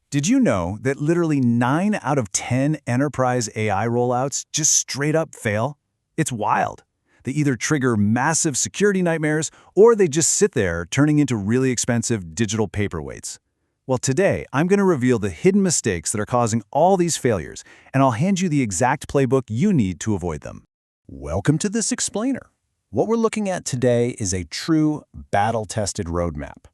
Did you know that literally 9 out of 10 enterprise AI rollouts just straight up fail? It's wild. They either trigger massive security nightmares or they just sit there turning into really expensive digital paperweights. Well, today, I'm going to reveal the hidden mistakes that are causing all these failures, and I'll hand you the exact playbook you need to avoid them. Welcome to this explainer. What we're looking at today is a true battle-tested roadmap.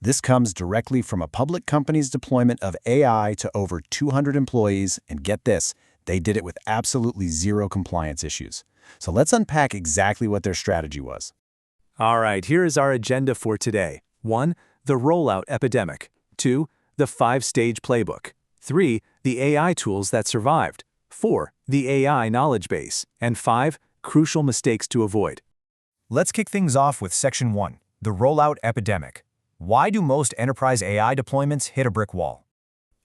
This comes directly from a public company's deployment of AI to over 200 employees, and get this, they did it with absolutely zero compliance issues. So let's unpack exactly what their strategy was. All right, here is our agenda for today. 1. The rollout epidemic. 2. The 5-stage playbook. 3. The AI tools that survived. 4. The AI knowledge base. And 5. Crucial mistakes to avoid. Let's kick things off with Section 1, the rollout epidemic. Why do most enterprise AI deployments hit a brick wall?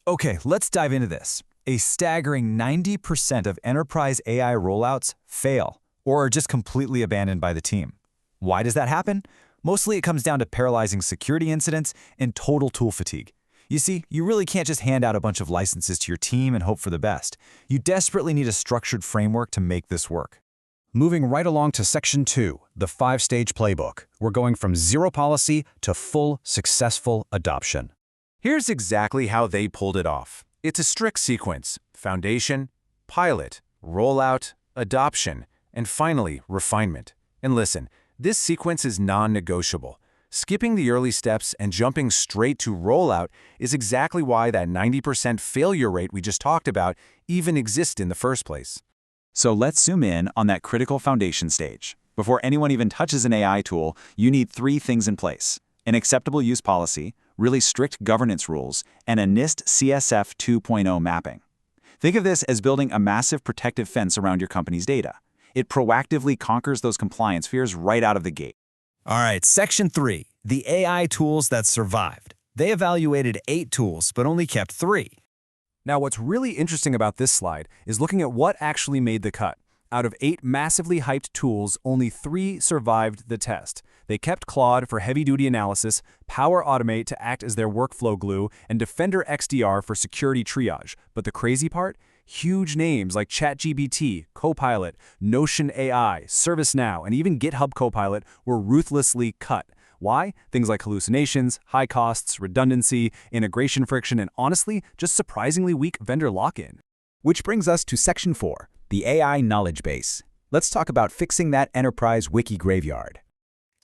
Okay, let's dive into this. A staggering 90% of enterprise AI rollouts fail or are just completely abandoned by the team. Why does that happen? Mostly it comes down to paralyzing security incidents and total tool fatigue. You see, you really can't just hand out a bunch of licenses to your team and hope for the best. You desperately need a structured framework to make this work. Moving right along to Section 2, the 5-stage playbook. We're going from zero policy to full, successful adoption. Here's exactly how they pulled it off. It's a strict sequence: foundation, pilot, rollout, adoption, and finally, refinement. And listen, this sequence is non-negotiable. Skipping the early steps and jumping straight to rollout is exactly why that 90% failure rate we just talked about even exists in the first place. So let's zoom in on that critical foundation stage. Before anyone even touches an AI tool, you need 3 things in place: an acceptable use policy, really strict governance rules, and a NIST CSF 2.0 mapping. Think of this as building a massive protective fence around your company's data. It proactively conquers those compliance fears right out of the gate. All right, Section 3, the AI tools that survived. They evaluated 8 tools, but only kept 3. Now, what's really interesting about this slide is looking at what actually made the cut. Out of 8 massively hyped tools, only 3 survived the test. They kept Claude for heavy-duty analysis, Power Automate to act as their workflow glue, and Defender XDR for security triage. But the crazy part? Huge names like ChatGPT, Copilot, Notion AI, ServiceNow, and even GitHub Copilot were ruthlessly cut. Why? Things like hallucinations, high costs, redundancy, integration friction, and honestly, just surprisingly weak vendor lock-in. Which brings us to Section 4, the AI knowledge base. Let's talk about fixing that enterprise wiki graveyard.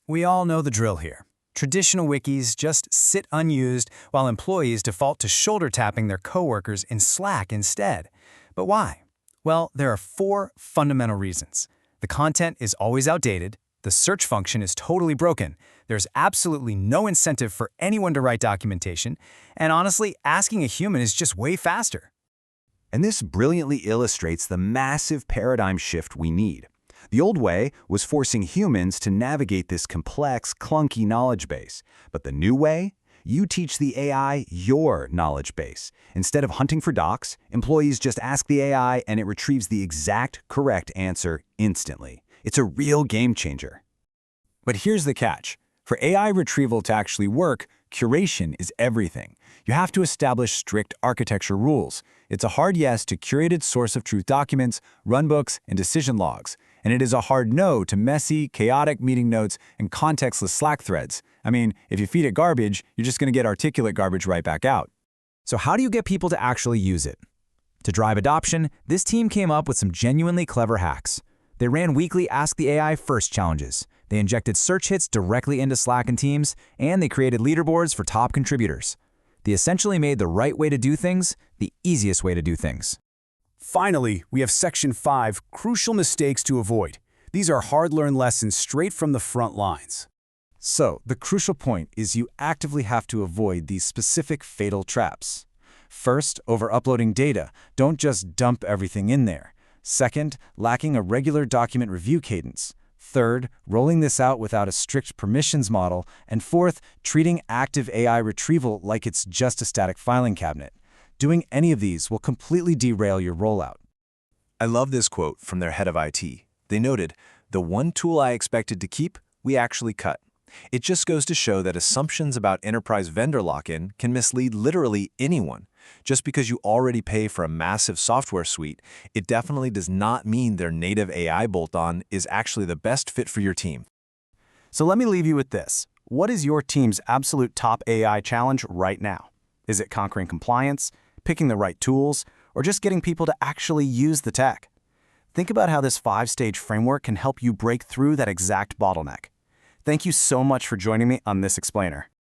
We all know the drill here. Traditional wikis just sit unused while employees default to shoulder-tapping their coworkers in Slack instead. But why? Well, there are 4 fundamental reasons. The content is always outdated. The search function is totally broken. There's absolutely no incentive for anyone to write documentation. And honestly, asking a human is just way faster. And this brilliantly illustrates the massive paradigm shift we need. The old way was forcing humans to navigate this complex, clunky knowledge base. But the new way? You teach the AI your knowledge base. Instead of hunting for docs, employees just ask the AI and it retrieves the exact correct answer instantly. It's a real game changer. But here's the catch. For AI retrieval to actually work, curation is everything. You have to establish strict architecture rules. It's a hard yes to curated source of truth documents, runbooks, and decision logs. And it is a hard no to messy, chaotic meeting notes and contextless Slack threads. I mean, if you feed it garbage, you're just going to get articulate garbage right back out. So how do you get people to actually use it? To drive adoption, this team came up with some genuinely clever hacks. They ran weekly Ask the AI First challenges. They injected search hits directly into Slack and Teams, and they created leaderboards for top contributors. They essentially made the right way to do things the easiest way to do things. Finally, we have Section 5, crucial mistakes to avoid. These are hard-learned lessons straight from the front lines. So, the crucial point is you actively have to avoid these specific fatal traps. First, over-uploading data. Don't just dump everything in there. Second, lacking a regular document review cadence. Third, rolling this out without a strict permissions model. And fourth, treating active AI retrieval like it's just a static filing cabinet. Doing any of these will completely derail your rollout. I love this quote from their head of IT. They noted, "The one tool I expected to keep, we actually cut." It just goes to show that assumptions about enterprise vendor lock-in can mislead literally anyone. Just because you already pay for a massive software suite, it definitely does not mean their native AI bolt-on is actually the best fit for your team. So let me leave you with this. What is your team's absolute top AI challenge right now? Is it conquering compliance, picking the right tools, or just getting people to actually use the tech? Think about how this 5-stage framework can help you break through that exact bottleneck. Thank you so much for joining me on this explainer.